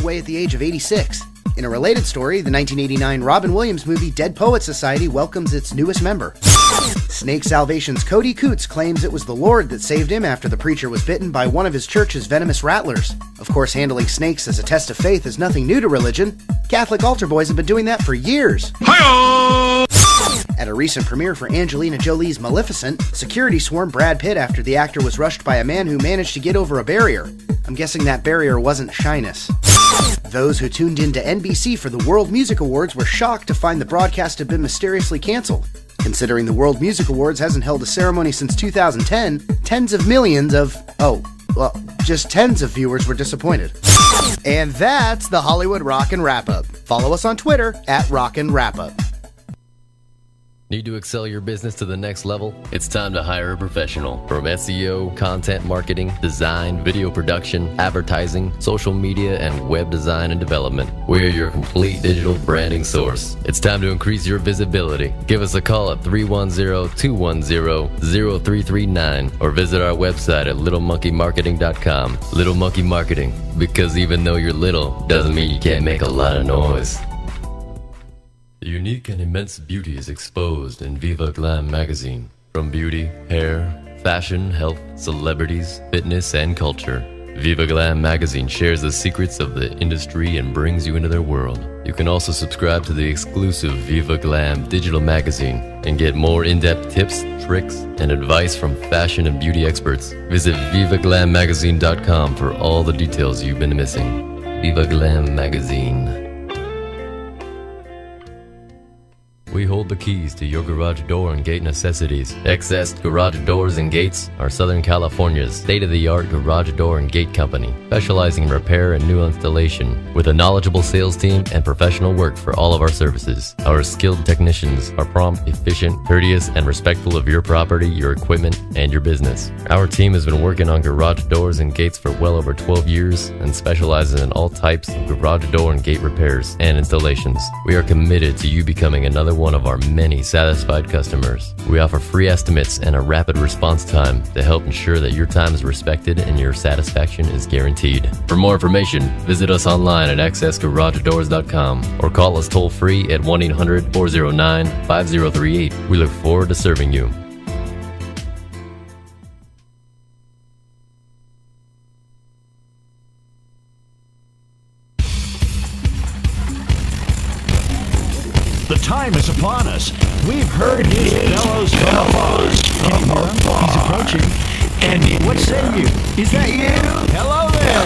away at the age of 86. In a related story, the 1989 Robin Williams movie Dead Poets Society welcomes its newest member. Snake Salvation's Cody Coots claims it was the Lord that saved him after the preacher was bitten by one of his church's venomous rattlers. Of course, handling snakes as a test of faith is nothing new to religion. Catholic altar boys have been doing that for years. Hi-yo! At a recent premiere for Angelina Jolie's Maleficent, security swarmed Brad Pitt after the actor was rushed by a man who managed to get over a barrier. I'm guessing that barrier wasn't shyness. Those who tuned in to NBC for the World Music Awards were shocked to find the broadcast had been mysteriously canceled. Considering the World Music Awards hasn't held a ceremony since 2010, tens of millions of, just tens of viewers were disappointed. And that's the Hollywood Rockin' Wrap-Up. Follow us on Twitter at Rockin' Wrap-Up. Need to excel your business to the next level? It's time to hire a professional. From SEO, content marketing, design, video production, advertising, social media, and web design and development. We're your complete digital branding source. It's time to increase your visibility. Give us a call at 310-210-0339 or visit our website at littlemonkeymarketing.com. Little Monkey Marketing, because even though you're little, doesn't mean you can't make a lot of noise. Unique and immense beauty is exposed in Viva Glam magazine. From beauty, hair, fashion, health, celebrities, fitness, and culture, Viva Glam magazine shares the secrets of the industry and brings you into their world. You can also subscribe to the exclusive Viva Glam digital magazine and get more in-depth tips, tricks, and advice from fashion and beauty experts. Visit VivaGlamMagazine.com for all the details you've been missing. Viva Glam magazine. We hold the keys to your garage door and gate necessities. XS Garage Doors and Gates are Southern California's state-of-the-art garage door and gate company, specializing in repair and new installation, with a knowledgeable sales team and professional work for all of our services. Our skilled technicians are prompt, efficient, courteous, and respectful of your property, your equipment, and your business. Our team has been working on garage doors and gates for well over 12 years and specializes in all types of garage door and gate repairs and installations. We are committed to you becoming another one of our many satisfied customers. We offer free estimates and a rapid response time to help ensure that your time is respected and your satisfaction is guaranteed. For more information, visit us online at accessgaragedoors.com or call us toll free at 1-800-409-5038. We look forward to serving you. The time is upon us. We've heard his bellows from afar. He's approaching. And what say you? Is that you? Hello there.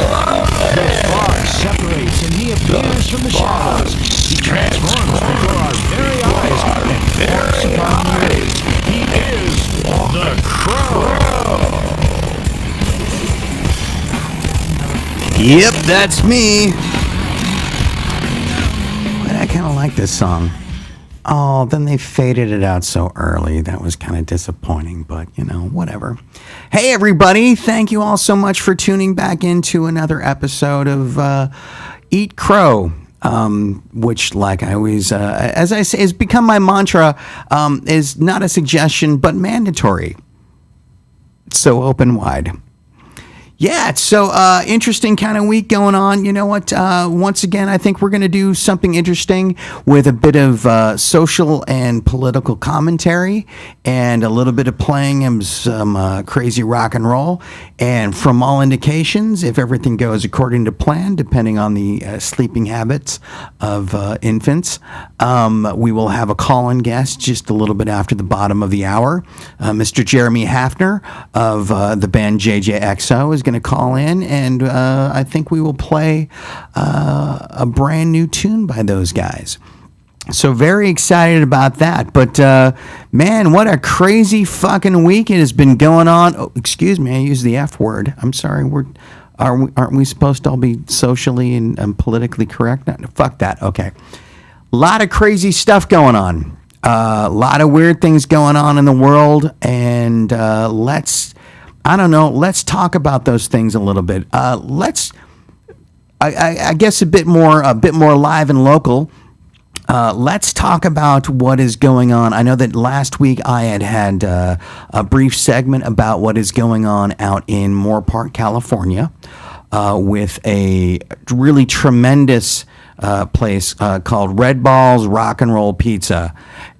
The fog separates and he appears from the shadows. He transforms before our very eyes and walks upon the earth. He is the Crow. Yep, that's me. But I kind of like this song. Oh, then they faded it out so early. That was kind of disappointing, but, whatever. Hey, everybody. Thank you all so much for tuning back into another episode of Eat Crow, which, like I always, as I say, has become my mantra, is not a suggestion, but mandatory. So open wide. Yeah, so interesting kind of week going on. You know what? Once again, I think we're going to do something interesting with a bit of social and political commentary and a little bit of playing of some crazy rock and roll. And from all indications, if everything goes according to plan, depending on the sleeping habits of infants, we will have a call-in guest just a little bit after the bottom of the hour. Mr. Jeremy Hafner of the band JJXO is going to call in, and I think we will play a brand new tune by those guys. So very excited about that. But man, what a crazy fucking week it has been going on. Oh, excuse me, I used the F word. I'm sorry. Aren't we supposed to all be socially and politically correct? No, fuck that. Okay. A lot of crazy stuff going on. A lot of weird things going on in the world, and let's talk about those things a little bit. I guess a bit more live and local. Let's talk about what is going on. I know that last week I had a brief segment about what is going on out in Moore Park, California. with a really tremendous place called Red Balls Rock and Roll Pizza,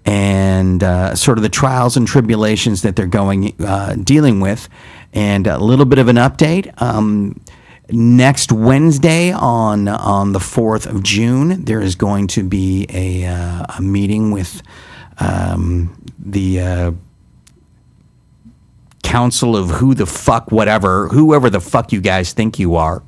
and sort of the trials and tribulations that they're dealing with, and a little bit of an update. Next Wednesday on the 4th of June, there is going to be a meeting with the Council of whoever the fuck you guys think you are.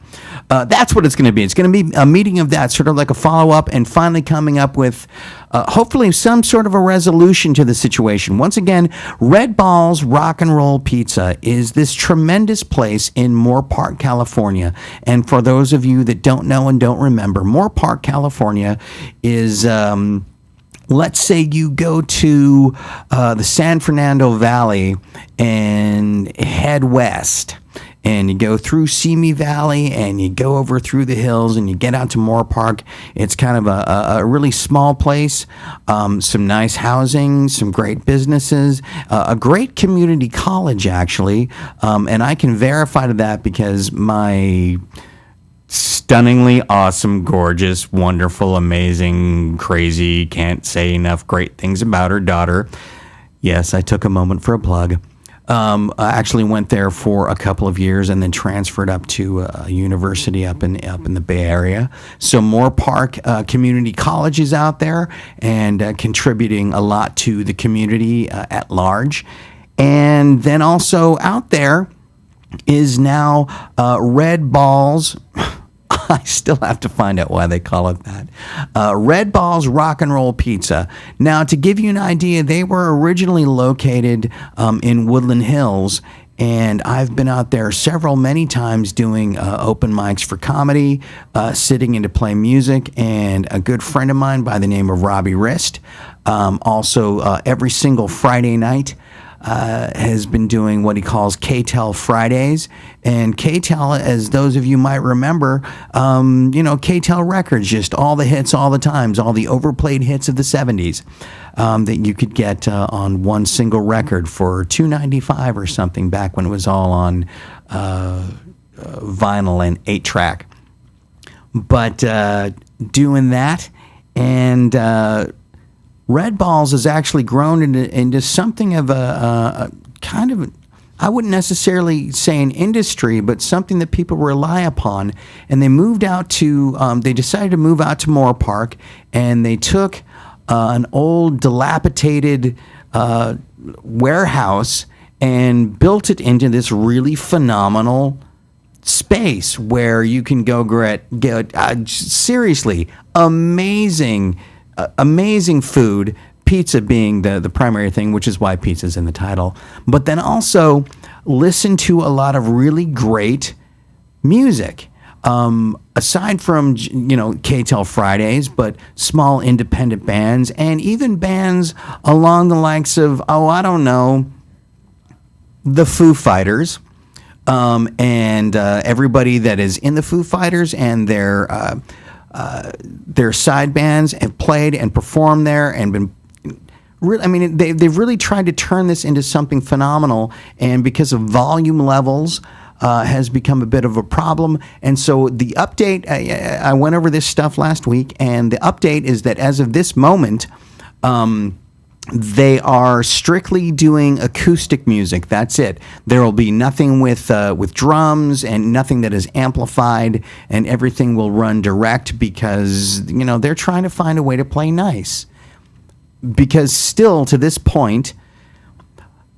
That's what it's going to be. It's going to be a meeting of that, sort of like a follow-up, and finally coming up with hopefully some sort of a resolution to the situation. Once again, Red Balls Rock and Roll Pizza is this tremendous place in Moore Park, California. And for those of you that don't know and don't remember, Moore Park, California is... let's say you go to the San Fernando Valley and head west, and you go through Simi Valley and you go over through the hills and you get out to Moore Park. It's kind of a really small place, some nice housing, some great businesses, a great community college, actually. And I can verify to that because my stunningly awesome, gorgeous, wonderful, amazing, crazy, can't say enough great things about her daughter. Yes, I took a moment for a plug. I actually went there for a couple of years and then transferred up to a university up in the Bay Area. So Moore Park Community College is out there and contributing a lot to the community at large. And then also out there is now Red Balls. I still have to find out why they call it that. Red Balls Rock and Roll Pizza. Now, to give you an idea, they were originally located in Woodland Hills, and I've been out there many times doing open mics for comedy, sitting in to play music, and a good friend of mine by the name of Robbie Rist, also every single Friday night, has been doing what he calls KTEL Fridays. And KTEL, as those of you might remember, KTEL Records, just all the hits, all the times, all the overplayed hits of the 70s that you could get on one single record for $2.95 or something back when it was all on vinyl and 8-track. But doing that, and Red Balls has actually grown into something of a kind of, I wouldn't necessarily say an industry, but something that people rely upon. And they they decided to move out to Moore Park, and they took an old dilapidated warehouse and built it into this really phenomenal space where you can go get seriously amazing food, pizza being the primary thing, which is why pizza's in the title, but then also listen to a lot of really great music. Aside from, KTEL Fridays, but small independent bands, and even bands along the likes of, the Foo Fighters, and everybody that is in the Foo Fighters and their side bands have played and performed there and been really, they've really tried to turn this into something phenomenal, and because of volume levels has become a bit of a problem. And so the update, I went over this stuff last week, and the update is that as of this moment, they are strictly doing acoustic music. That's it. There will be nothing with drums and nothing that is amplified, and everything will run direct because, they're trying to find a way to play nice. Because still, to this point,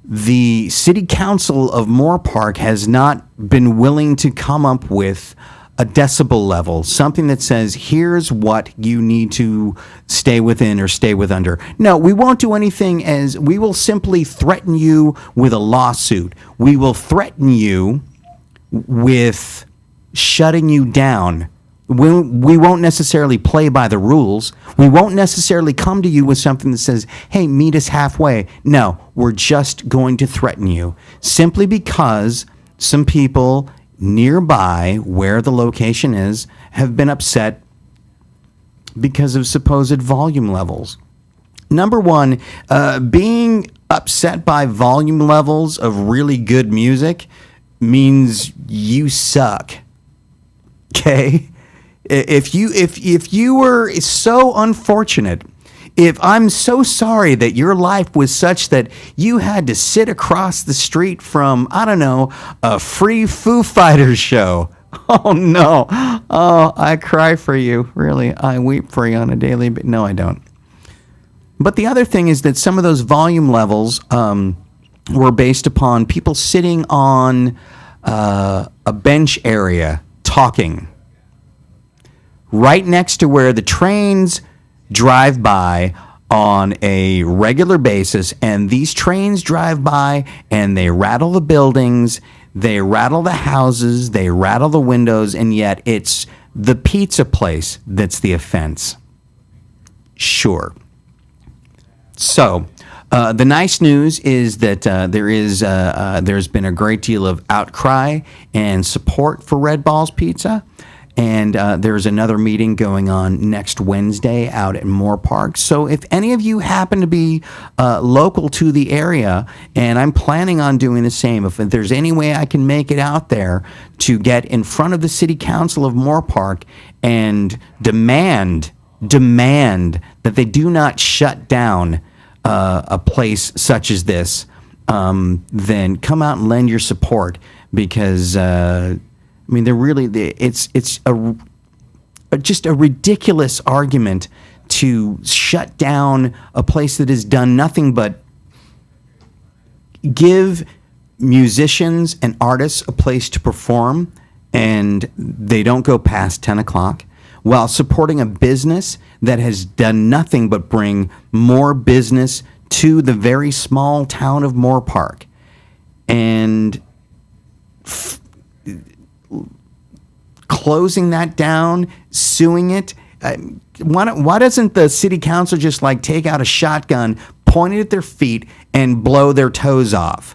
the city council of Moore Park has not been willing to come up with a decibel level, something that says, here's what you need to stay within or stay with under. No, we won't do anything we will simply threaten you with a lawsuit. We will threaten you with shutting you down. We won't necessarily play by the rules. We won't necessarily come to you with something that says, hey, meet us halfway. No, we're just going to threaten you simply because some people nearby where the location is have been upset because of supposed volume levels. Number one, being upset by volume levels of really good music means you suck. Okay? If you were so unfortunate, if I'm so sorry that your life was such that you had to sit across the street from, I don't know, a free Foo Fighters show. Oh no. Oh, I cry for you. Really. I weep for you on a daily basis. No, I don't. But the other thing is that some of those volume levels were based upon people sitting on a bench area talking right next to where the trains drive by on a regular basis. And these trains drive by and they rattle the buildings, they rattle the houses, they rattle the windows, and yet it's the pizza place that's the offense. Sure. So, the nice news is that there's been a great deal of outcry and support for Red Balls Pizza. And there's another meeting going on next Wednesday out at Moore Park. So if any of you happen to be local to the area, and I'm planning on doing the same, if there's any way I can make it out there to get in front of the City Council of Moore Park and demand that they do not shut down a place such as this, then come out and lend your support, because I mean, it's just a ridiculous argument to shut down a place that has done nothing but give musicians and artists a place to perform, and they don't go past 10 o'clock, while supporting a business that has done nothing but bring more business to the very small town of Moore Park. And closing that down, suing it. Why doesn't the city council just like take out a shotgun, point it at their feet, and blow their toes off?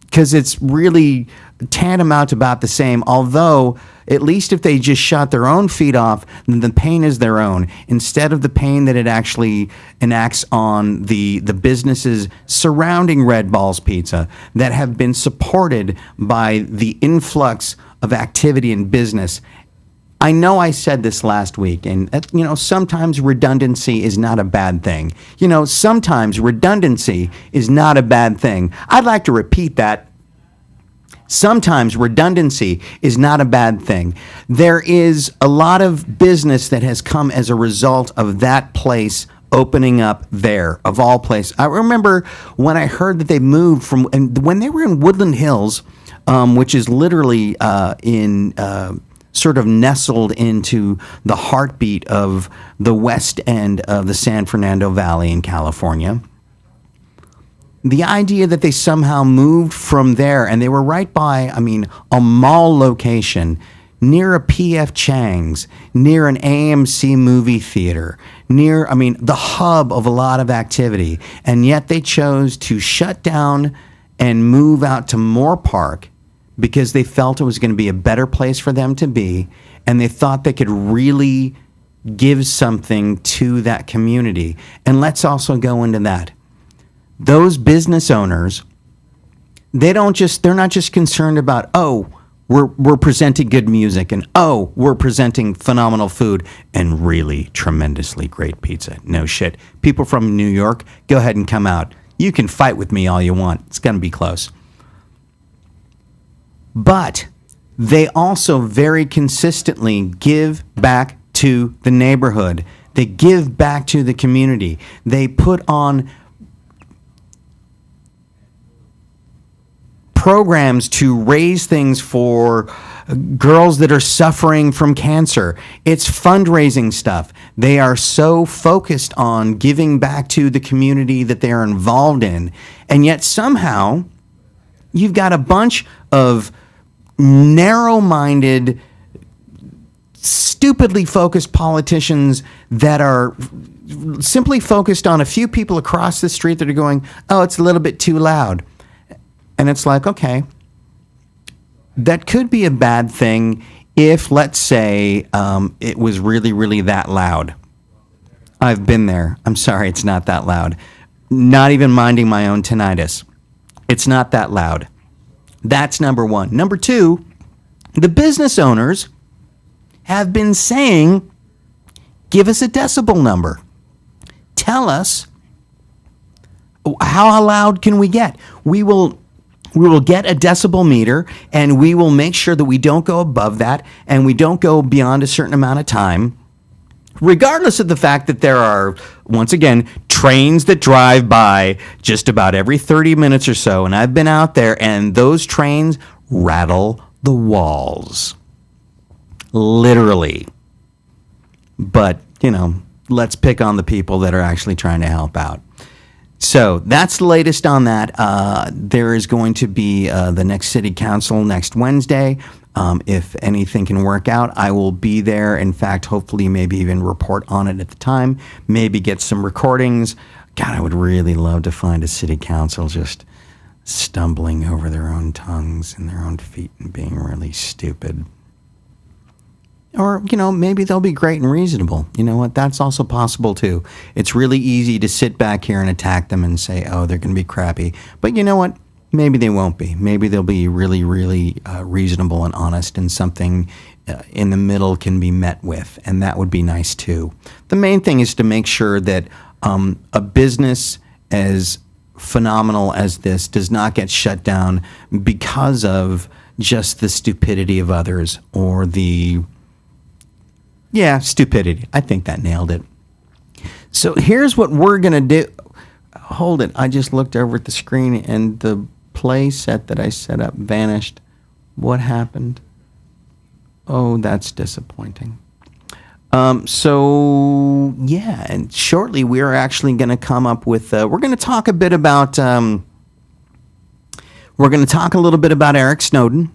Because it's really tantamount to about the same. Although, at least if they just shot their own feet off, then the pain is their own, instead of the pain that it actually enacts on the businesses surrounding Red Balls Pizza that have been supported by the influx of activity in business. I know I said this last week, and sometimes redundancy is not a bad thing. Sometimes redundancy is not a bad thing. I'd like to repeat that. Sometimes redundancy is not a bad thing. There is a lot of business that has come as a result of that place opening up there, of all places. I remember when I heard that they moved and when they were in Woodland Hills, which is literally sort of nestled into the heartbeat of the west end of the San Fernando Valley in California. The idea that they somehow moved from there, and they were right by, a mall location, near a P.F. Chang's, near an AMC movie theater, near, the hub of a lot of activity, and yet they chose to shut down and move out to Moore Park because they felt it was going to be a better place for them to be, and they thought they could really give something to that community. And let's also go into that. Those business owners, they're not just concerned about, we're presenting good music, and we're presenting phenomenal food and really tremendously great pizza. No shit. People from New York, go ahead and come out. You can fight with me all you want. It's going to be close. But they also very consistently give back to the neighborhood. They give back to the community. They put on programs to raise things for girls that are suffering from cancer. It's fundraising stuff. They are so focused on giving back to the community that they are involved in. And yet somehow you've got a bunch of narrow-minded, stupidly focused politicians that are simply focused on a few people across the street that are going, it's a little bit too loud. And it's like, okay, that could be a bad thing if, let's say, it was really, really that loud. I've been there. I'm sorry, it's not that loud. Not even minding my own tinnitus. It's not that loud. That's number one. Number two, the business owners, have been saying, give us a decibel number. Tell us how loud can we get. We will get a decibel meter, and we will make sure that we don't go above that, and we don't go beyond a certain amount of time, regardless of the fact that there are, once again, trains that drive by just about every 30 minutes or so. And I've been out there, and those trains rattle the walls. Literally. But, let's pick on the people that are actually trying to help out. So that's the latest on that. There is going to be the next city council next Wednesday. If anything can work out, I will be there. In fact, hopefully maybe even report on it at the time, maybe get some recordings. God, I would really love to find a city council just stumbling over their own tongues and their own feet and being really stupid. Or, maybe they'll be great and reasonable. You know what? That's also possible, too. It's really easy to sit back here and attack them and say, oh, they're going to be crappy. But you know what? Maybe they won't be. Maybe they'll be really, really reasonable and honest, and something in the middle can be met with, and that would be nice, too. The main thing is to make sure that a business as phenomenal as this does not get shut down because of just the stupidity of others or stupidity. I think that nailed it. So here's what we're going to do. Hold it. I just looked over at the screen and the play set that I set up vanished. What happened? Oh, that's disappointing. And shortly we are actually going to come up with, we're going to talk a bit about, we're going to talk a little bit about Edward Snowden,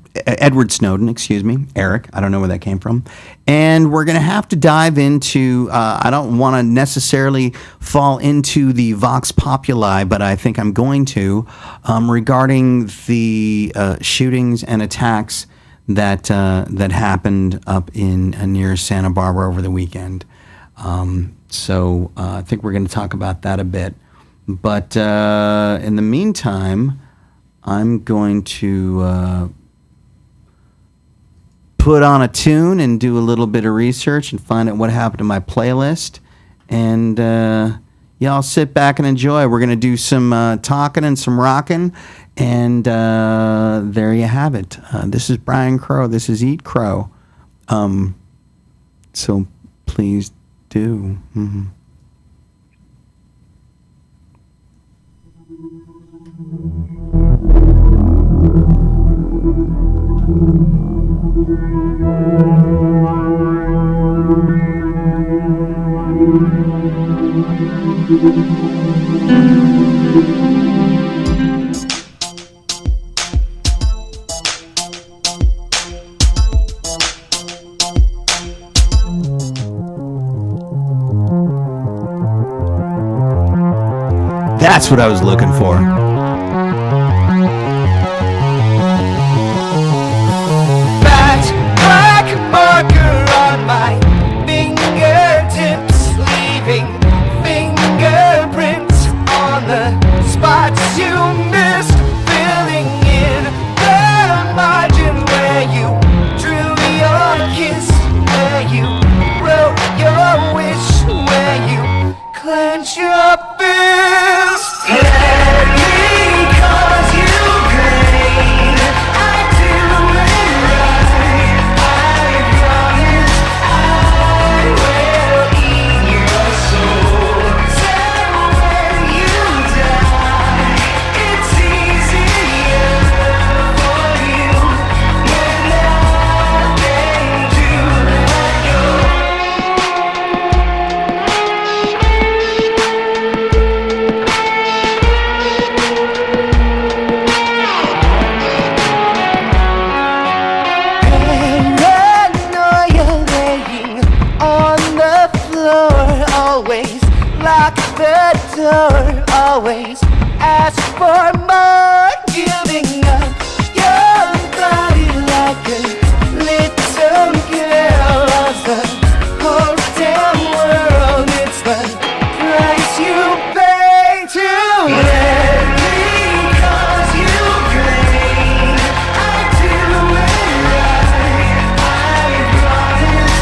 Eric, I don't know where that came from. And we're going to have to dive into, I don't want to necessarily fall into the Vox Populi, but I think I'm going to, regarding the shootings and attacks that happened up in near Santa Barbara over the weekend. So I think we're going to talk about that a bit. But in the meantime, I'm going to put on a tune and do a little bit of research and find out what happened to my playlist. And y'all sit back and enjoy. We're going to do some talking and some rocking. And there you have it. This is Brian Crow. This is Eat Crow. So please do. Mm-hmm. That's what I was looking for. Fat black marker on my fingertips, leaving fingerprints on the spots you missed, filling in the margin where you drew your kiss, where you wrote your wish, where you clench your fist. Let me cause you pain. I do it right. I promise I will eat your soul. So when you die, it's easier for you when nothing to let go. Paranoia laying on the floor, always lock the door, always ask for more, giving up your body like a little girl of the whole damn world. It's the price you pay to let me cause you pain. I do it right. I promise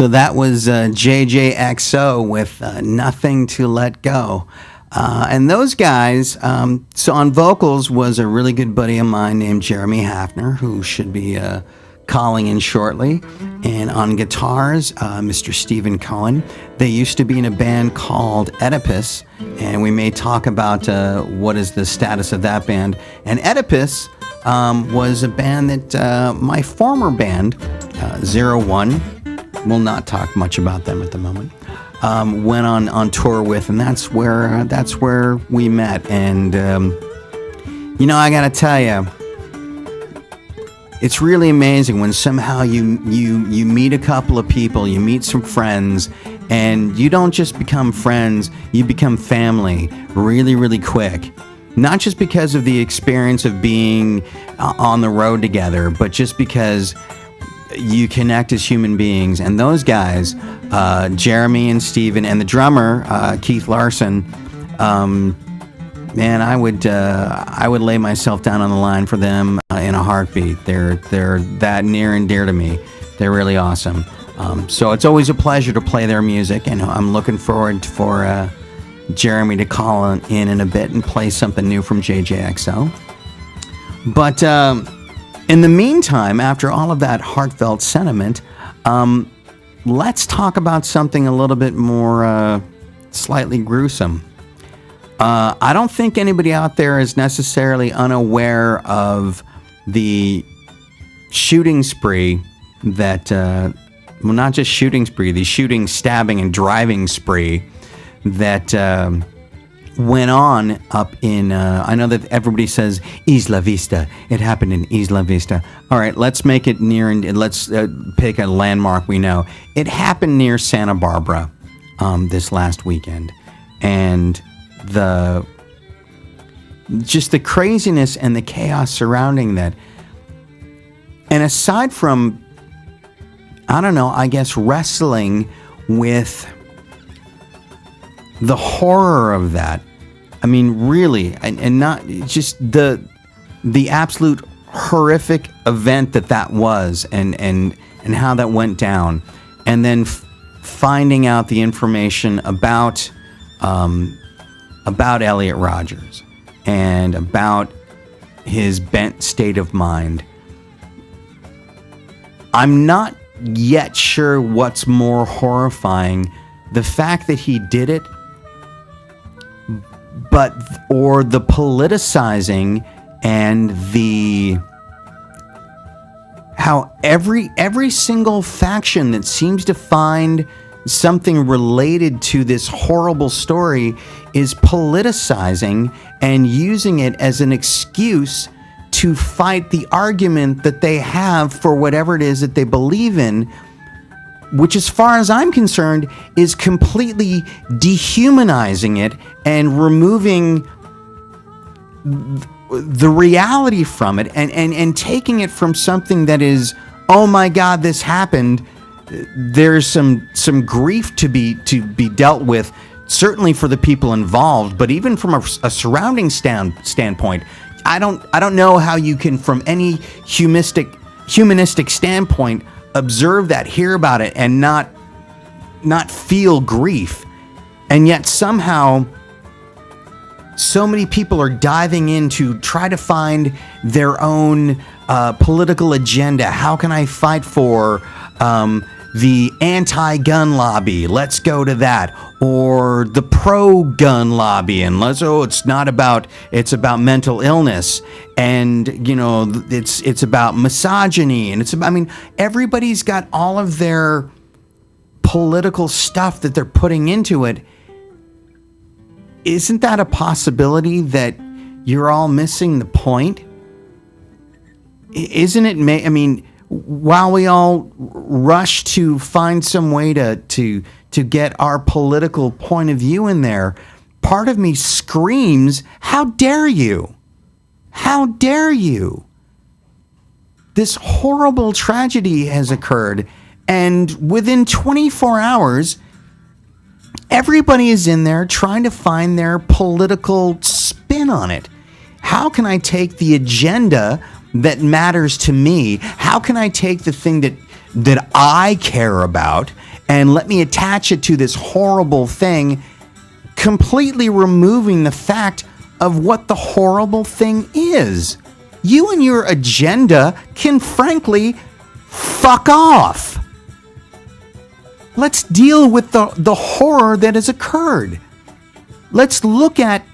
So that was JJXO with Nothing to Let Go. And those guys, so on vocals was a really good buddy of mine named Jeremy Hafner, who should be calling in shortly. And on guitars, Mr. Stephen Cohen. They used to be in a band called Oedipus, and we may talk about what is the status of that band. And Oedipus was a band that my former band, 01, we'll not talk much about them at the moment, went on tour with, and that's where we met. And I gotta tell you, it's really amazing when somehow you meet a couple of people, you meet some friends, and you don't just become friends, you become family really, really quick. Not just because of the experience of being on the road together, but just because you connect as human beings. And those guys, Jeremy and Steven, and the drummer, Keith Larson, man, I would lay myself down on the line for them in a heartbeat. They're that near and dear to me. They're really awesome. So it's always a pleasure to play their music, and I'm looking forward for Jeremy to call in a bit and play something new from JJXO. But in the meantime, after all of that heartfelt sentiment, let's talk about something a little bit more slightly gruesome. I don't think anybody out there is necessarily unaware of the shooting spree that, well, not just shooting spree, the shooting, stabbing, and driving spree that went on up in, I know that everybody says Isla Vista. It happened in Isla Vista. All right, let's make it near, and let's pick a landmark we know. It happened near Santa Barbara this last weekend. And the craziness and the chaos surrounding that. And aside from, I don't know, I guess wrestling with the horror of that. I mean, really, and not just the absolute horrific event that was, and how that went down, and then finding out the information about Elliot Rodgers and about his bent state of mind. I'm not yet sure what's more horrifying, the fact that he did it, or the politicizing and how every single faction that seems to find something related to this horrible story is politicizing and using it as an excuse to fight the argument that they have for whatever it is that they believe in, which, as far as I'm concerned, is completely dehumanizing it and removing the reality from it, and taking it from something that is, oh my God, this happened. There's some grief to be dealt with, certainly for the people involved, but even from a surrounding standpoint, I don't know how you can, from any humanistic standpoint, observe that, hear about it, and not feel grief. And yet somehow so many people are diving in to try to find their own political agenda. How can I fight for the anti-gun lobby? Let's go to that. Or the pro-gun lobby, and it's about mental illness, and it's about misogyny, and everybody's got all of their political stuff that they're putting into it. Isn't that a possibility that you're all missing the point? Isn't it? While we all rush to find some way to get our political point of view in there, part of me screams, how dare you? How dare you? This horrible tragedy has occurred, and within 24 hours, everybody is in there trying to find their political spin on it. How can I take the agenda that matters to me? How can I take the thing that I care about and let me attach it to this horrible thing, completely removing the fact of what the horrible thing is. You and your agenda can frankly fuck off. Let's deal with the horror that has occurred. Let's look at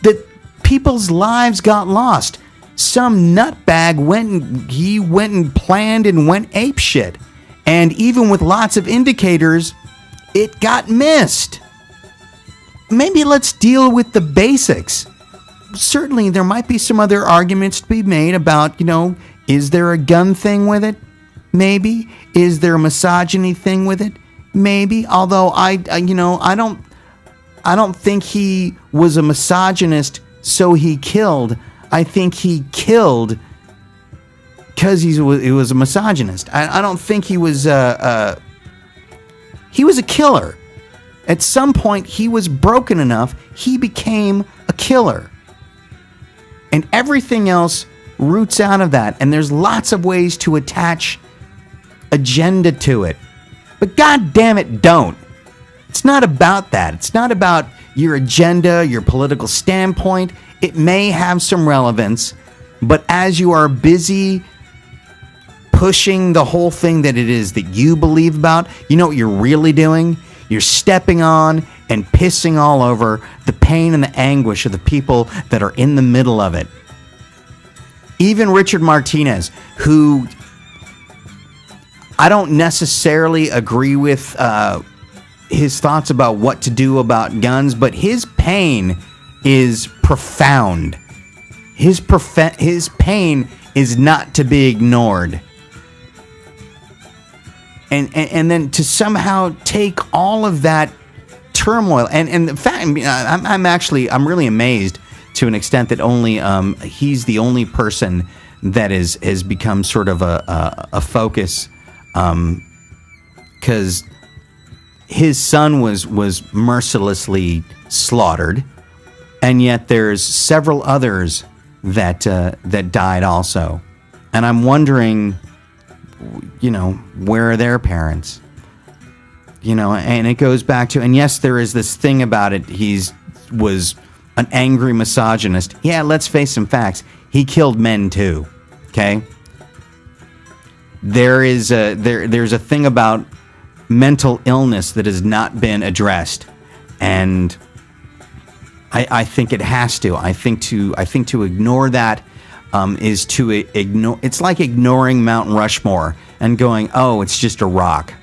that people's lives got lost. Some nutbag went and planned and went apeshit. And even with lots of indicators, it got missed. Maybe let's deal with the basics. Certainly, there might be some other arguments to be made about, is there a gun thing with it? Maybe. Is there a misogyny thing with it? Maybe. Although I don't think he was a misogynist, so he killed. I think he killed because he was a misogynist. I don't think he was a killer. At some point, he was broken enough, he became a killer. And everything else roots out of that. And there's lots of ways to attach agenda to it. But God damn it, don't. It's not about that. It's not about your agenda, your political standpoint. It may have some relevance, but as you are busy pushing the whole thing that it is that you believe about, you know what you're really doing? You're stepping on and pissing all over the pain and the anguish of the people that are in the middle of it. Even Richard Martinez, who I don't necessarily agree with his thoughts about what to do about guns, but his pain is profound. His pain is not to be ignored. And then to somehow take all of that turmoil and the fact, I'm really amazed to an extent that only he's the only person that has become sort of a focus, because his son was mercilessly slaughtered, and yet there's several others that died also, and I'm wondering, where are their parents? And it goes back to, and yes, there is this thing about it. Was an angry misogynist. Yeah, let's face some facts. He killed men too. Okay. There's a thing about mental illness that has not been addressed, and I think it has to. I think to ignore that is to ignore. It's like ignoring Mount Rushmore and going, "Oh, it's just a rock."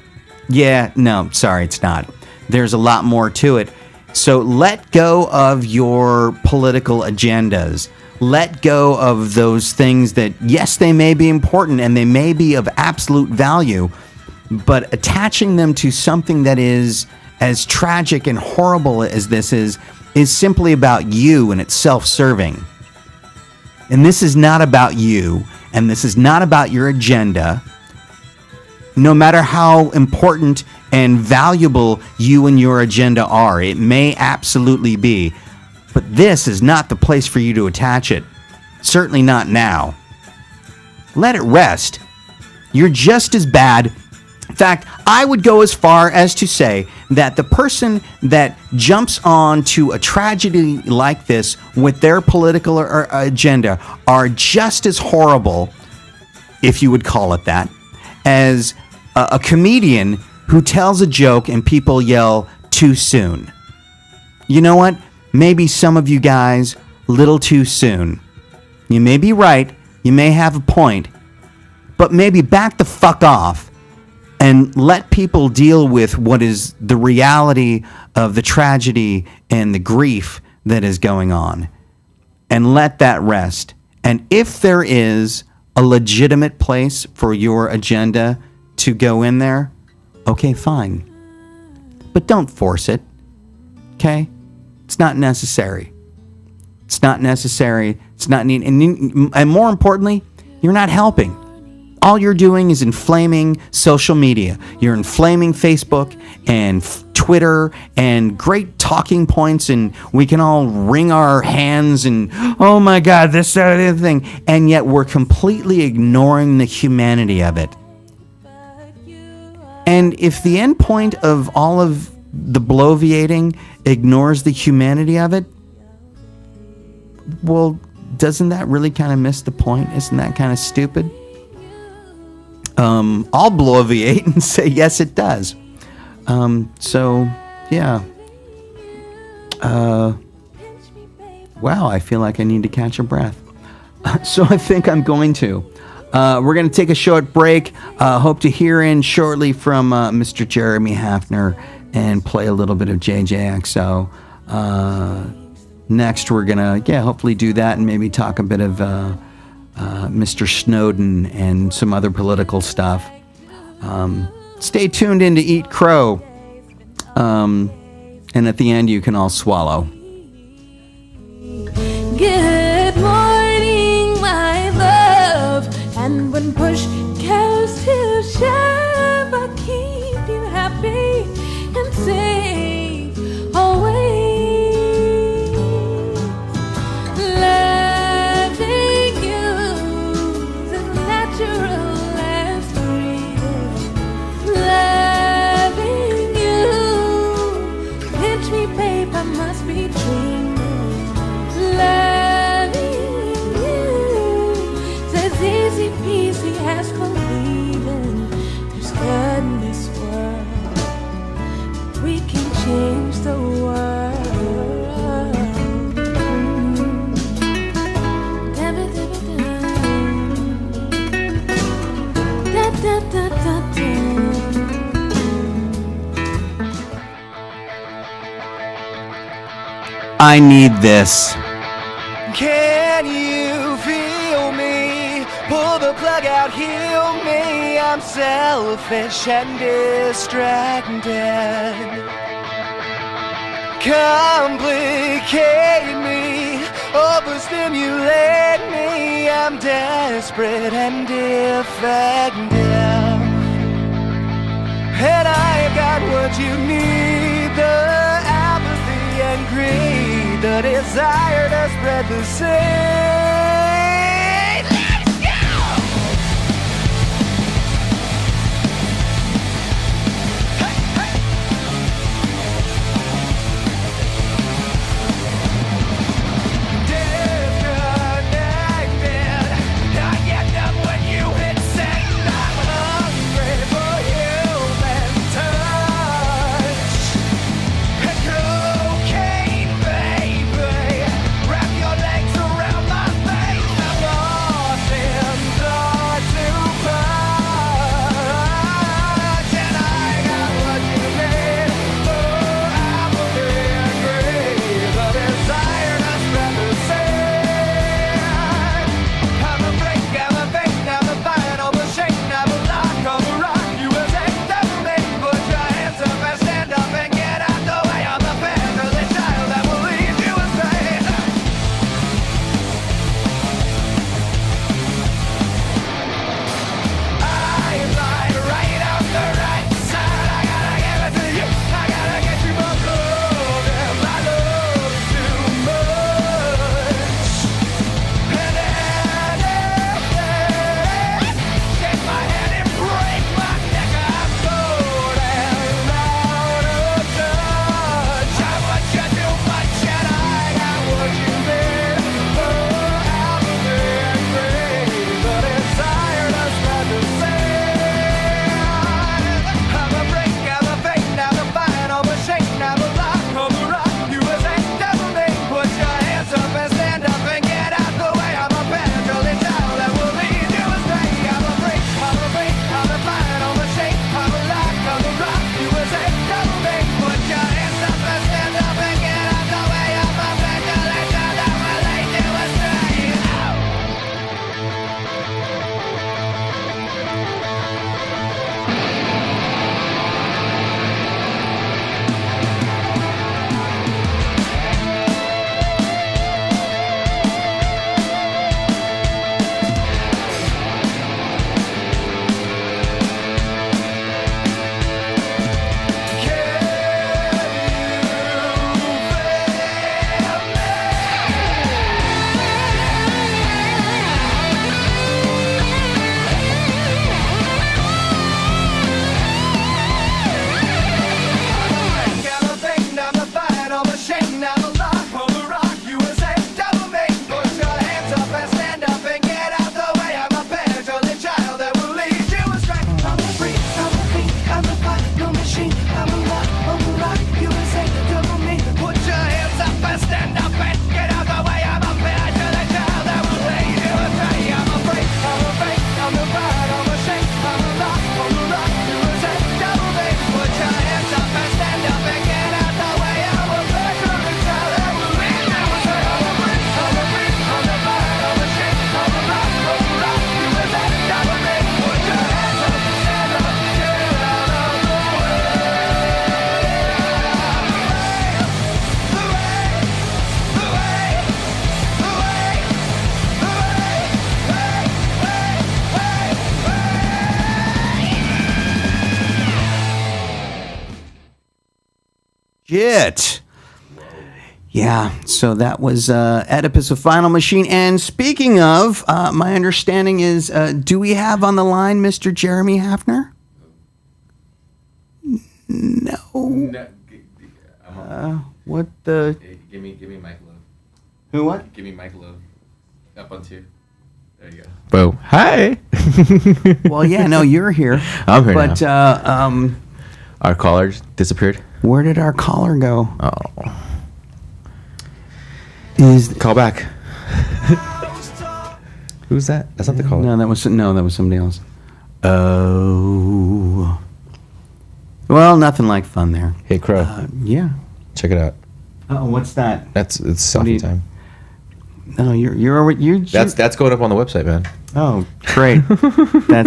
Yeah, no, sorry, it's not. There's a lot more to it. So let go of your political agendas. Let go of those things that, yes, they may be important and they may be of absolute value, but attaching them to something that is as tragic and horrible as this is simply about you, and it's self-serving. And this is not about you, and this is not about your agenda. No matter how important and valuable you and your agenda are, it may absolutely be, but this is not the place for you to attach it. Certainly not now. Let it rest. You're just as bad. In fact, I would go as far as to say that the person that jumps on to a tragedy like this with their political agenda are just as horrible, if you would call it that, as a comedian who tells a joke and people yell too soon. You know what? Maybe some of you guys, little too soon. You may be right, you may have a point, but maybe back the fuck off and let people deal with what is the reality of the tragedy and the grief that is going on, and let that rest. And if there is a legitimate place for your agenda to go in there, okay, fine. But don't force it, okay? It's not necessary. It's not necessary. It's not needed. And more importantly, you're not helping. All you're doing is inflaming social media. You're inflaming Facebook and Twitter and great talking points, and we can all wring our hands and, oh my God, this, that, the other thing. And yet we're completely ignoring the humanity of it. And if the end point of all of the bloviating ignores the humanity of it, well, doesn't that really kind of miss the point? Isn't that kind of stupid? I'll bloviate and say, yes, it does. So, yeah. Wow, I feel like I need to catch a breath. So I think I'm going to. We're going to take a short break. Hope to hear in shortly from Mr. Jeremy Hafner and play a little bit of JJXO. Next, we're going to, hopefully do that and maybe talk a bit of Mr. Snowden and some other political stuff. Stay tuned in to Eat Crow. And at the end, you can all swallow. Good morning, my love. And when push comes to shove, I'll keep you happy and safe always. Loving you is as natural as breathing. Loving you, pinch me, babe, I must be dreaming. Loving you is as easy peasy as believing there's good in this world. We can change the world. Da, da, da, da, da. I need this. Can you feel me? Pull the plug out, heal me. I'm selfish and distracted. Complicate me, overstimulate me. I'm desperate and defective. And I got what you need, the apathy and greed, the desire to spread the seed. Let's go! Hey, hey. Disconnected, I get up when you hit send. I'm hungry for human touch. And cocaine, baby, wrap your legs around my Shit. Yeah, so that was Oedipus, a Final Machine. And speaking of, my understanding is, do we have on the line Mr. Jeremy Hafner? No. What the? Give me Mike Love. Who what? Give me Mike Love. Up on 2. There you go. Boom. Hi. Well, yeah, no, you're here. I'm here but, our caller disappeared. Where did our caller go? Oh. Call back. Who's that? That's not the caller. No, that was somebody else. Oh. Well, nothing like fun there. Hey, Crow. Yeah. Check it out. Oh, what's that? It's selfie time. No, you're That's going up on the website, man. Oh, great.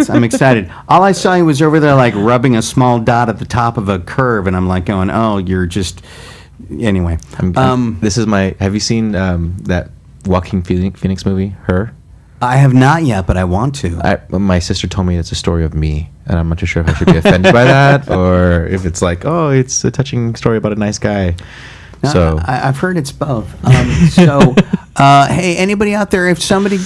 I'm excited. All I saw you was over there like rubbing a small dot at the top of a curve, and I'm like going, oh, you're just. Anyway, this is my. Have you seen that Joaquin Phoenix movie, Her? I have not yet, but I want to. My sister told me it's a story of me, and I'm not too sure if I should be offended by that or if it's like, oh, it's a touching story about a nice guy. No, So I've heard it's both. Hey, anybody out there? If somebody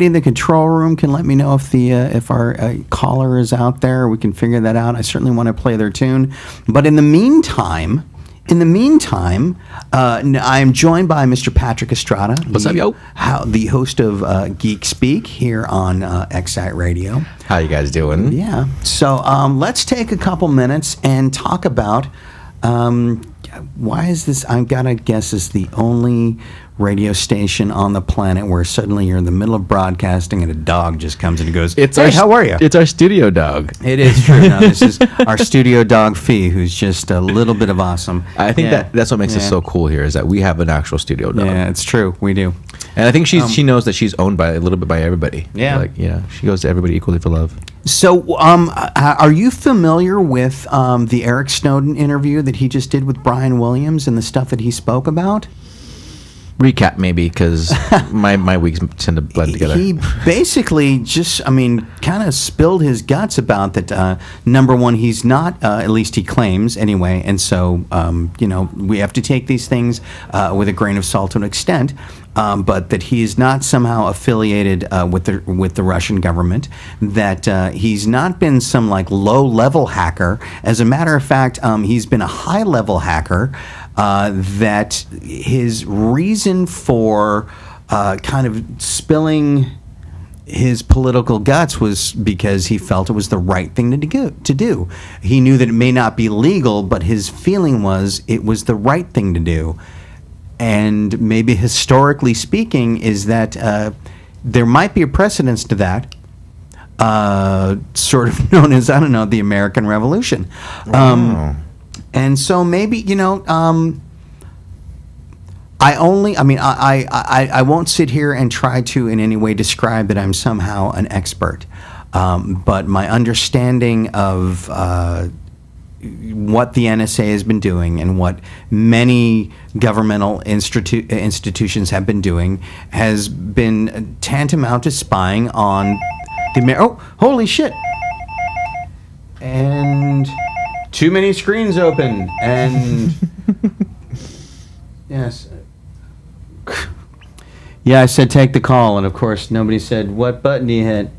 in the control room can let me know if our caller is out there, we can figure that out. I certainly want to play their tune, but in the meantime, I'm joined by Mr. Patrick Estrada. What's up, yo? The host of Geek Speak here on Excite Radio. How you guys doing? Yeah. So let's take a couple minutes and talk about why is this? I've got to guess is the only radio station on the planet where suddenly you're in the middle of broadcasting and a dog just comes and goes, "Hey, how are you?" It's our studio dog. It is true. No, this is our studio dog, Fee, who's just a little bit of awesome. I think that's what makes it so cool here is that we have an actual studio dog. Yeah, it's true. We do. And I think she knows that she's owned by a little bit by everybody. Yeah. Like, she goes to everybody equally for love. So, are you familiar with the Eric Snowden interview that he just did with Brian Williams and the stuff that he spoke about? Recap maybe, because my weeks tend to blend together. He basically just, kind of spilled his guts about that. Number one, he's not, at least he claims anyway, and so we have to take these things with a grain of salt to an extent. But that he is not somehow affiliated with the Russian government. That he's not been some like low-level hacker. As a matter of fact, he's been a high-level hacker. That his reason for kind of spilling his political guts was because he felt it was the right thing to do. He knew that it may not be legal, but his feeling was it was the right thing to do. And maybe historically speaking is that there might be a precedence to that, sort of known as, the American Revolution. And so maybe, I won't sit here and try to in any way describe that I'm somehow an expert. But my understanding of what the NSA has been doing and what many governmental institutions have been doing has been tantamount to spying on the oh, holy shit. And too many screens open and yes. Yeah, I said take the call, and of course nobody said what button do you hit.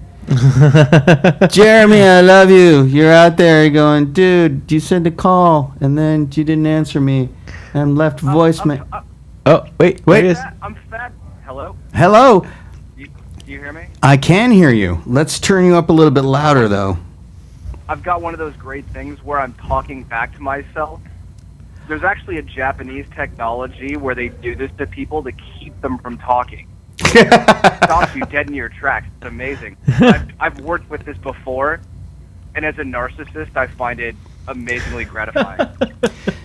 Jeremy, I love you. You're out there. You're going, dude, you said to call, and then you didn't answer me, and left voicemail. Oh, wait. I'm fat. Hello? Hello. Do you hear me? I can hear you. Let's turn you up a little bit louder, though. I've got one of those great things where I'm talking back to myself. There's actually a Japanese technology where they do this to people to keep them from talking. Stops you dead in your tracks. It's amazing. I've worked with this before, and as a narcissist, I find it amazingly gratifying.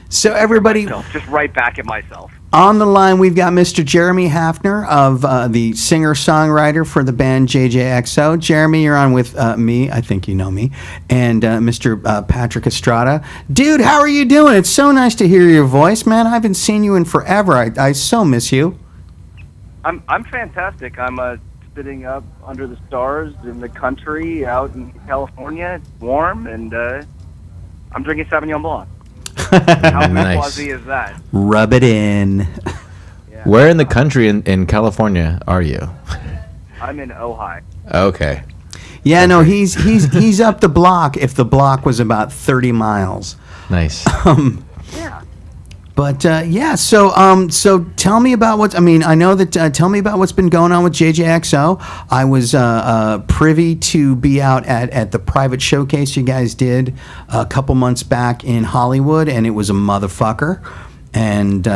So everybody, just right back at myself. On the line, we've got Mr. Jeremy Hafner of the singer-songwriter for the band JJXO. Jeremy, you're on with me. I think you know me. And Mr. Patrick Estrada. Dude, how are you doing? It's so nice to hear your voice, man. I haven't seen you in forever. I so miss you. I'm fantastic. I'm sitting up under the stars in the country out in California. It's warm, and I'm drinking Sauvignon Blanc. How Nice. bourgeoisie is that? Rub it in. Yeah. Where in the country in California are you? I'm in Ojai. Okay. Yeah, no, he's up the block. If the block was about 30 miles. Nice. Yeah. But yeah, so tell me about what I mean. I know that. Tell me about what's been going on with JJXO. I was privy to be out at the private showcase you guys did a couple months back in Hollywood, and it was a motherfucker. And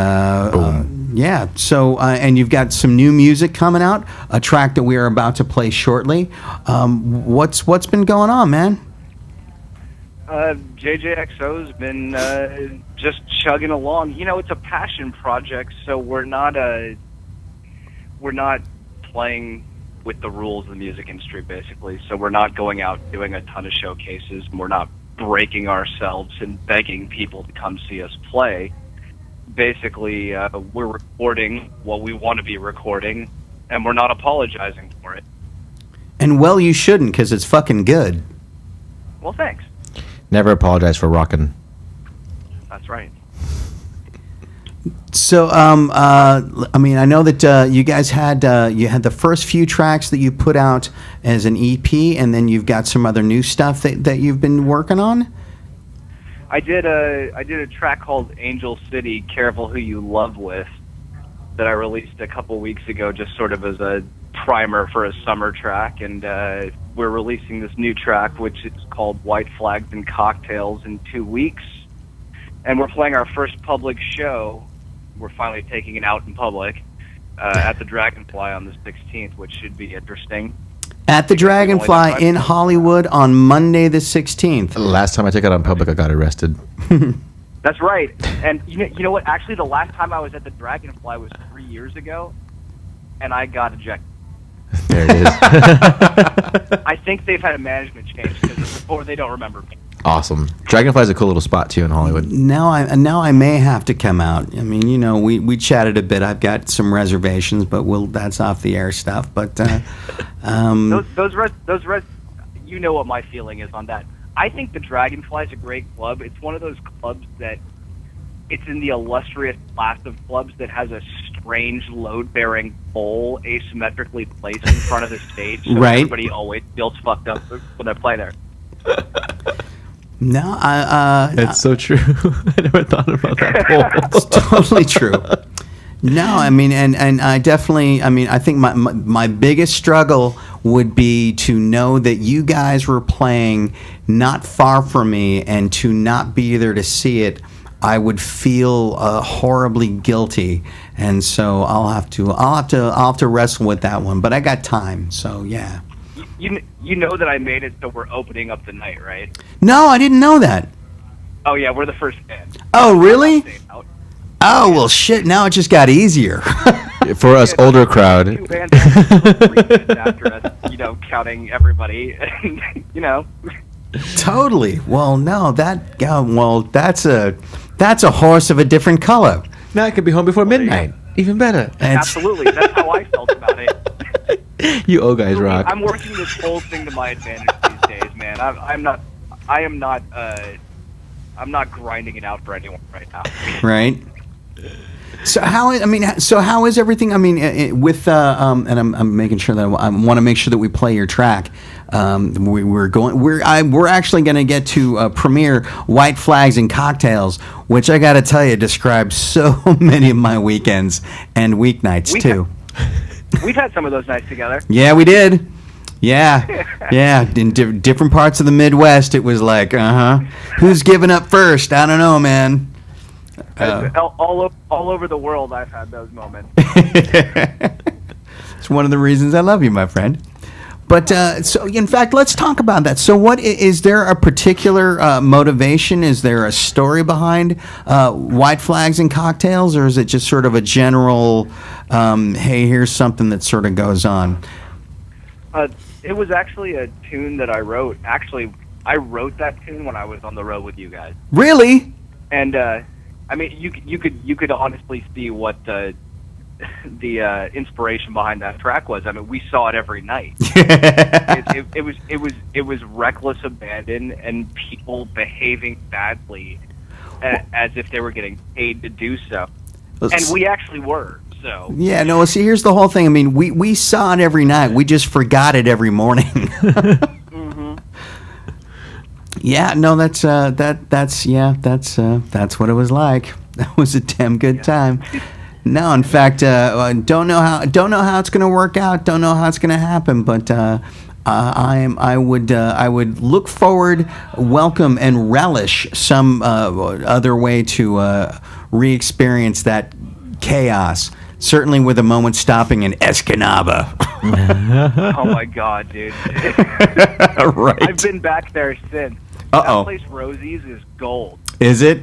yeah, so and you've got some new music coming out, a track that we are about to play shortly. What's been going on, man? JJXO's been just chugging along. You know, it's a passion project, so we're not playing with the rules of the music industry, basically. So we're not going out doing a ton of showcases. And we're not breaking ourselves and begging people to come see us play. Basically, we're recording what we want to be recording, and we're not apologizing for it. And well, you shouldn't, because it's fucking good. Well, thanks. Never apologize for rocking. That's right. So, I mean, I know that you guys had the first few tracks that you put out as an EP, and then you've got some other new stuff that you've been working on. I did a track called Angel City, Careful Who You Love With, that I released a couple weeks ago, just sort of as a primer for a summer track, and we're releasing this new track, which is called White Flags and Cocktails, in 2 weeks, and we're playing our first public show. We're finally taking it out in public at the Dragonfly on the 16th, which should be interesting. At the Dragonfly in Hollywood on Monday the 16th. Last time I took it out in public, I got arrested. That's right. And you know what? Actually, the last time I was at the Dragonfly was 3 years ago, and I got ejected. There it is. I think they've had a management change or they don't remember me. Awesome. Dragonfly's a cool little spot too in Hollywood. Now I may have to come out. I mean, you know, we chatted a bit. I've got some reservations, but that's off the air stuff. But you know what my feeling is on that. I think the Dragonfly is a great club. It's one of those clubs that it's in the illustrious class of clubs that has a strange load-bearing pole asymmetrically placed in front of the stage, so right. Everybody always feels fucked up when they play there. No, That's so true. I never thought about that poll. it's totally true. No, I mean, and I definitely, I mean, I think my biggest struggle would be to know that you guys were playing not far from me, and to not be there to see it, I would feel horribly guilty, and so I'll have to wrestle with that one. But I got time, so yeah. You know that I made it, so we're opening up the night, right? No, I didn't know that. Oh yeah, we're the first band. Oh really? Oh well, shit. Now it just got easier. For us older crowd. Two bands after us, counting everybody, Totally. Well, no, that's a horse of a different color. Now I could be home before midnight. Even better. Absolutely, that's how I felt about it. You old guys rock. I'm working this whole thing to my advantage these days, man. I'm not grinding it out for anyone right now. Right. So how is everything? I mean, with and I'm making sure that I want to make sure that we play your track. We're actually going to get to premiere White Flags and Cocktails, which I got to tell you describes so many of my weekends and weeknights too. We've had some of those nights together. Yeah, we did. Yeah. In different parts of the Midwest, it was like, who's giving up first? I don't know, man. All over the world, I've had those moments. It's one of the reasons I love you, my friend. But so, in fact, let's talk about that. So, what is there a particular motivation? Is there a story behind White Flags and Cocktails, or is it just sort of a general, hey, here's something that sort of goes on? It was actually a tune that I wrote. Actually, I wrote that tune when I was on the road with you guys. Really? And I mean, you could honestly see what the inspiration behind that track was. I mean, we saw it every night. It was reckless abandon and people behaving badly as if they were getting paid to do so. And we actually were. So. Yeah, no, see, here's the whole thing. I mean, we saw it every night. We just forgot it every morning. Mm-hmm. Yeah, no, that's what it was like. That was a damn good time. No, in fact, don't know how it's going to work out. Don't know how it's going to happen, but I would look forward, welcome, and relish some other way to re-experience that chaos. Certainly, with a moment stopping in Escanaba. Oh my God, dude! Right. I've been back there since. Uh-oh. That place, Rosie's, is gold. Is it?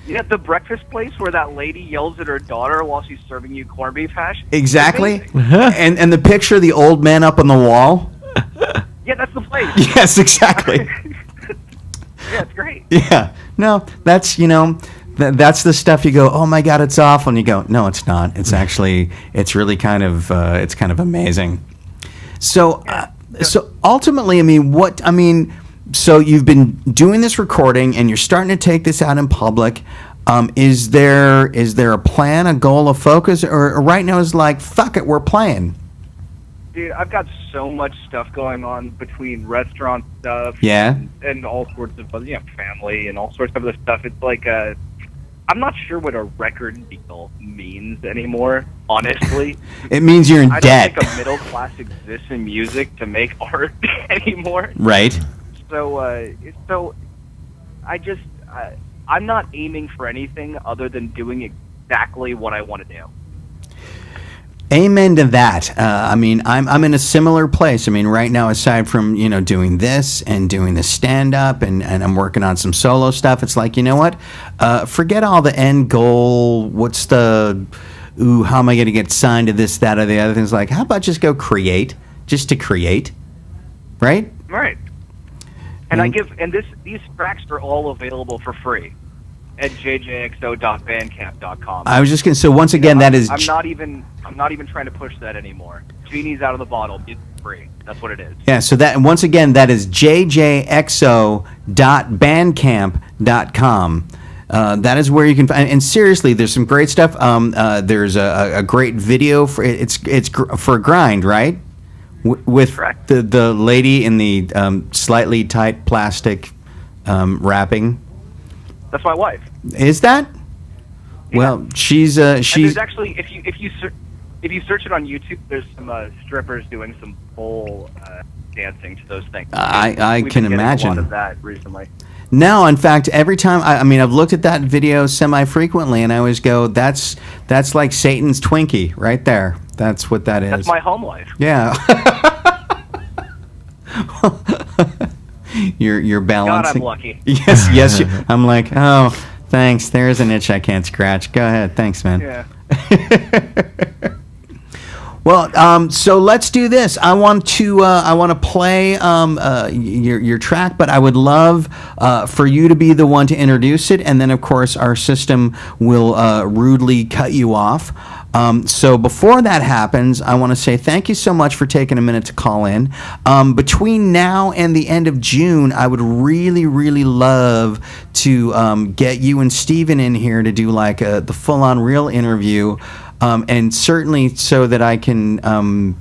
Yeah, the breakfast place where that lady yells at her daughter while she's serving you corned beef hash. Exactly. and the picture of the old man up on the wall. Yeah, that's the place. Yes, exactly. Yeah, it's great. Yeah. No, that's that's the stuff you go, oh my God, it's awful, and you go, no, it's not. It's actually, it's really kind of amazing. So, so ultimately, so you've been doing this recording, and you're starting to take this out in public. Is there a plan, a goal, a focus, or right now is like, fuck it, we're playing? Dude, I've got so much stuff going on between restaurant stuff, Yeah, and all sorts of family and all sorts of other stuff. It's like I'm not sure what a record deal means anymore, honestly. it means you're in I debt. don't think a middle class exists in music to make art anymore. Right. So I'm not aiming for anything other than doing exactly what I want to do. Amen to that. I'm in a similar place. Right now, aside from doing this and doing the stand up and I'm working on some solo stuff, it's like, you know what? Forget all the end goal. What's the how am I going to get signed to this, that, or the other things? Like, how about just go create, just to create, right? Right. And these tracks are all available for free at jjxo.bandcamp.com. I was just going to. So once again, that is. I'm not even trying to push that anymore. Genie's out of the bottle. It's free. That's what it is. Yeah. So that once again, that is jjxo.bandcamp.com. That is where you can find. And seriously, there's some great stuff. There's a great video for it's for Grind, right? With Correct. the lady in the slightly tight plastic wrapping. That's my wife. Is that? Yeah. Well, she's And there's actually, if you search it on YouTube, there's some strippers doing some pole dancing to those things. I We've can been getting imagine a lot of that recently. No, in fact, every time I've looked at that video semi-frequently, and I always go, that's like Satan's Twinkie right there. That's what that is. That's my home life. Yeah. You're balancing. God, I'm lucky. Yes. I'm like, oh, thanks. There's an itch I can't scratch. Go ahead. Thanks, man. Yeah. Well, so let's do this. I want to play your track, but I would love for you to be the one to introduce it, and then of course our system will rudely cut you off. So before that happens, I want to say thank you so much for taking a minute to call in. Between now and the end of June, I would really, really love to get you and Steven in here to do like the full-on real interview, and certainly so that I can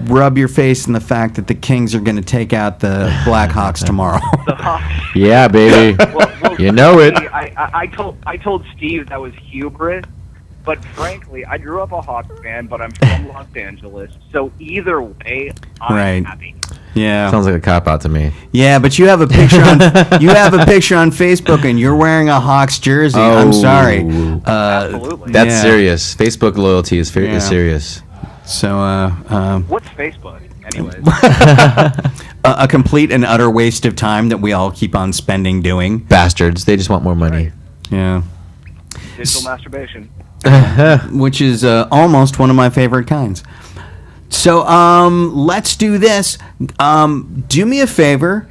rub your face in the fact that the Kings are going to take out the Blackhawks tomorrow. The Hawks. Yeah, baby. Well, You know it. I told Steve that was hubris. But frankly, I grew up a Hawks fan, but I'm from Los Angeles, so either way, I'm happy. Yeah. Sounds like a cop out to me. Yeah, but you have a picture on Facebook, and you're wearing a Hawks jersey. I'm sorry. Absolutely. That's serious. Facebook loyalty is serious. So, what's Facebook, anyways? a complete and utter waste of time that we all keep on spending doing. Bastards. They just want more money. Right. Yeah. Digital masturbation. Which is almost one of my favorite kinds. So let's do this. Do me a favor.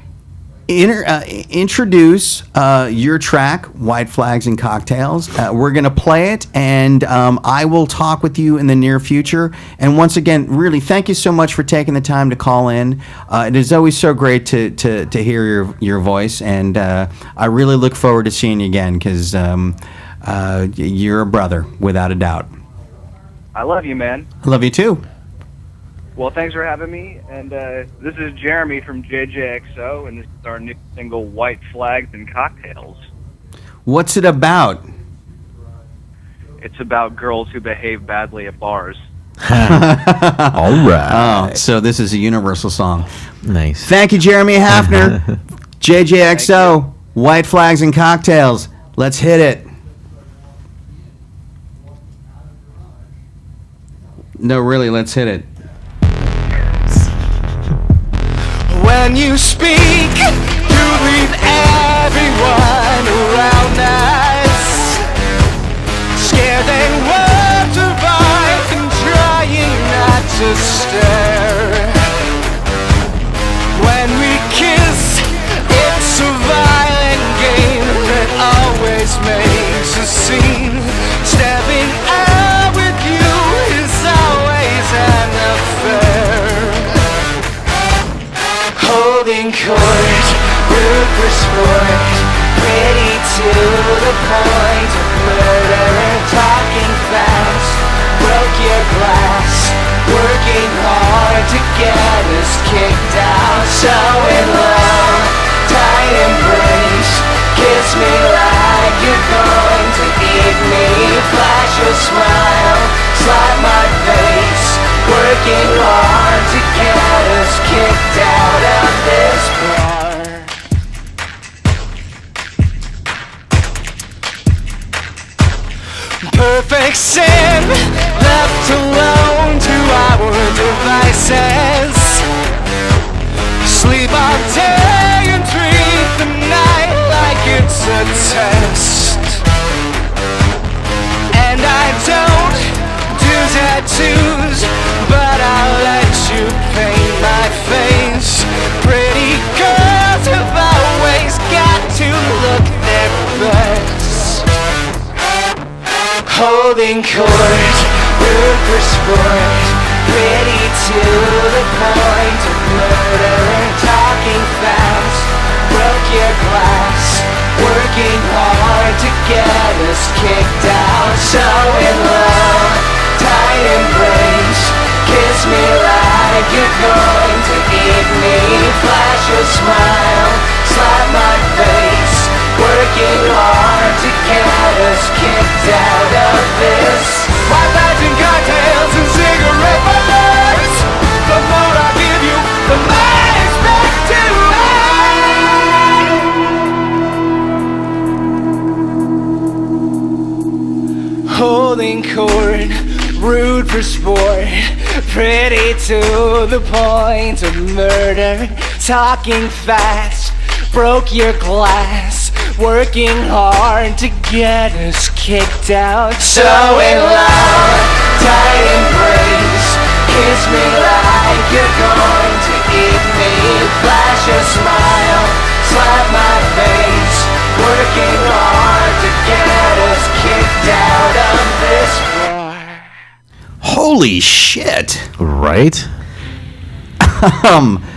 introduce your track, White Flags and Cocktails. We're going to play it, and I will talk with you in the near future. And once again, really, thank you so much for taking the time to call in. It is always so great to hear your voice, and I really look forward to seeing you again, because you're a brother, without a doubt. I love you, man. I love you too. Well, thanks for having me. And this is Jeremy from JJXO, and this is our new single, White Flags and Cocktails. What's it about? It's about girls who behave badly at bars. All right. Oh, so this is a universal song. Nice. Thank you, Jeremy Hafner. JJXO, White Flags and Cocktails. Let's hit it. No, really, let's hit it. When you speak, you leave everyone around us scared they won't survive and trying not to stare. When we kiss, it's a violent game that always makes a scene. Stepping out with you is always an affair. Holding court, root for sport, pretty to the point of murder. Talking fast, broke your glass, working hard to get us kicked out. So in love, tight embrace, kiss me like you're going to eat me. Flash a smile, slap my face, working hard to get us kicked out of this bar. Perfect sin, left alone to our devices. Sleep all day and treat the night like it's a test. And I don't do tattoos, but I'll let you paint my face. Pretty girls have always got to look their best. Holding court, root for sport, pretty to the point of murder. Talking fast, broke your glass, working hard to get us kicked out. So in love, tight embrace, kiss me like you're going to eat me. Flash a smile, slap my face, working hard to get us kicked out of this. White lights and cocktails and cigarette bars. The more I give you, the more I expect to have. Holding court, rude for sport, pretty to the point of murder. Talking fast, broke your glass, working hard to get us kicked out. So in love, tight embrace, kiss me like you're going to eat me. Flash a smile, slap my face, working hard to get us kicked out of this bar. Holy shit. Right?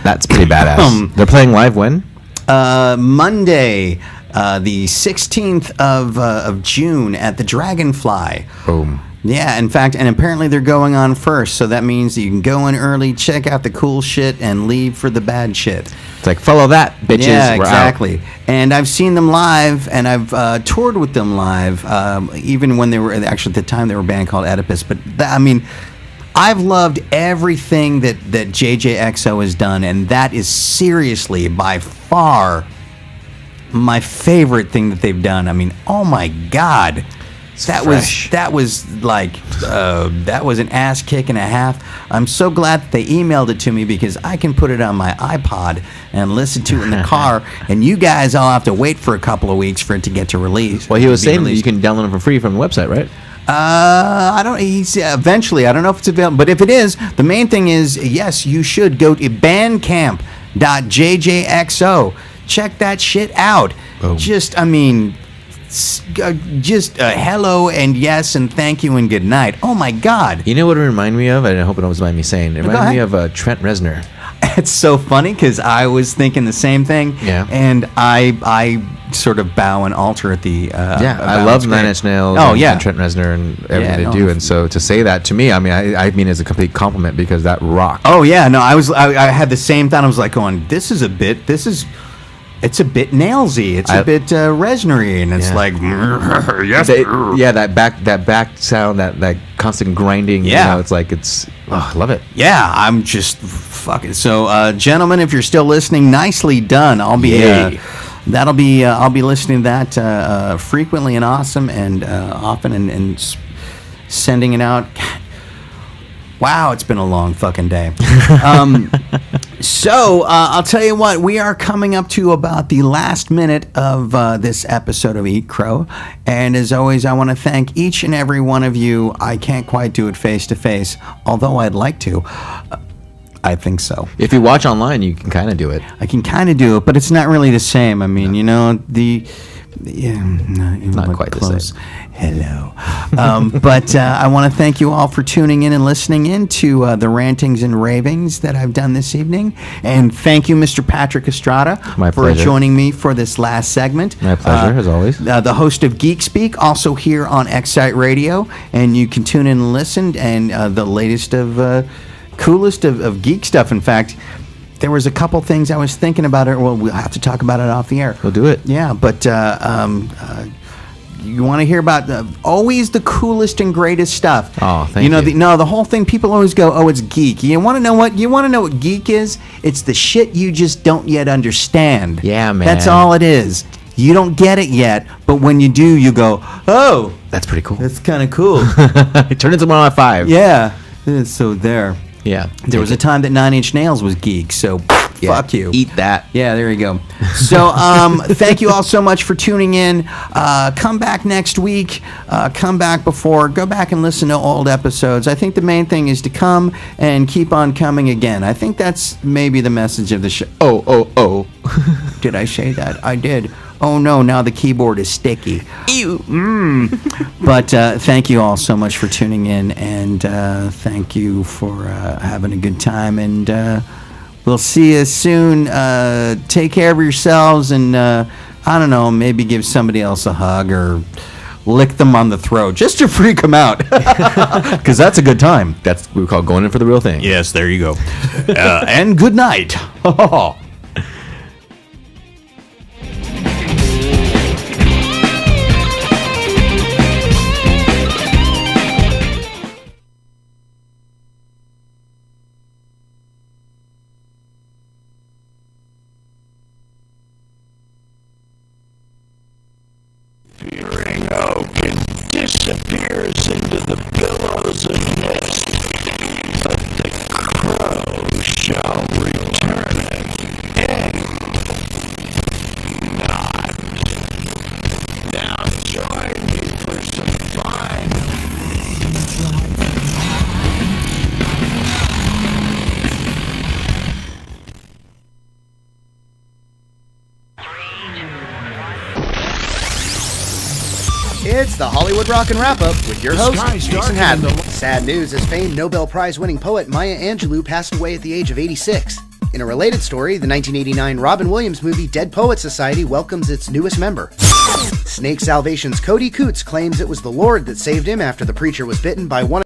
That's pretty badass. They're playing live when? Monday, the 16th of June at the Dragonfly. Boom. Yeah, in fact, and apparently they're going on first, so that means that you can go in early, check out the cool shit, and leave for the bad shit. It's like, follow that, bitches. Yeah, We're exactly. out. And I've seen them live, and I've toured with them live, even when they were, actually at the time they were a band called Oedipus. But, I've loved everything that JJXO has done, and that is seriously, by far, my favorite thing that they've done. I mean, oh my God. That was an ass kick and a half. I'm so glad that they emailed it to me, because I can put it on my iPod and listen to it in the car, and you guys all have to wait for a couple of weeks for it to get to release. Well, he was saying that you can download it for free from the website, right? I don't. Eventually, I don't know if it's available, but if it is, the main thing is, yes, you should go to bandcamp.jjxo. check that shit out. Boom. Just hello and yes and thank you and good night. Oh my God. You know what it reminded me of? I hope it doesn't mind me saying. It reminded me of Trent Reznor. It's so funny because I was thinking the same thing. Yeah. And I sort of bow and alter at the. I love Nine Inch Nails. Oh, and, yeah. and Trent Reznor and everything they do. And so to say that to me, I mean as a complete compliment because that rocked. Oh yeah, no, I had the same thought. I was like, going, it's a bit nailsy. It's a bit Reznor-y, and it's like, yes. That back sound, that constant grinding. Yeah. You know, it's like I love it. Yeah, I'm just fucking. So, gentlemen, if you're still listening, nicely done. I'll be I'll be listening to that frequently and awesome and often and sending it out. Wow, it's been a long fucking day. So, I'll tell you what, we are coming up to about the last minute of this episode of Eat Crow. And as always, I want to thank each and every one of you. I can't quite do it face to face, although I'd like to. I think so. If you watch online, you can kind of do it. I can kind of do it, but it's not really the same. I mean, you know, not quite the same. Hello. But I want to thank you all for tuning in and listening in to the rantings and ravings that I've done this evening. And thank you, Mr. Patrick Estrada, My for pleasure. joining me for this last segment. My pleasure, as always. The host of Geek Speak, also here on Excite Radio. And you can tune in and listen. And the latest of, coolest of geek stuff. In fact, there was a couple things I was thinking about it. Well, we'll have to talk about it off the air. We'll do it. Yeah, but you want to hear about always the coolest and greatest stuff. Oh, thank you. The whole thing. People always go, "Oh, it's geek." You want to know what? You want to know what geek is? It's the shit you just don't yet understand. Yeah, man. That's all it is. You don't get it yet, but when you do, you go, "Oh, That's pretty cool. that's kind of cool." Turn into 105. Yeah. So there. Yeah. There was a time that Nine Inch Nails was geek. So fuck you. Eat that. Yeah, there you go. So, thank you all so much for tuning in. Come back next week. Come back before. Go back and listen to old episodes. I think the main thing is to come and keep on coming again. I think that's maybe the message of the show. Oh. Did I say that? I did. Oh no, now the keyboard is sticky. Ew. But thank you all so much for tuning in, and thank you for having a good time, and we'll see you soon. Take care of yourselves, and I don't know, maybe give somebody else a hug or lick them on the throat just to freak them out, because that's a good time. That's what we call going in for the real thing. Yes, there you go. And good night. Disappears into the billows of mist, but the crow shall return again. Not. Now join me for some fun. It's the Hollywood Rockin' Wrap-Up with your host, sky's Jason darker than Hadley. Sad news as famed Nobel Prize-winning poet Maya Angelou passed away at the age of 86. In a related story, the 1989 Robin Williams movie Dead Poets Society welcomes its newest member. Snake Salvation's Cody Coots claims it was the Lord that saved him after the preacher was bitten by one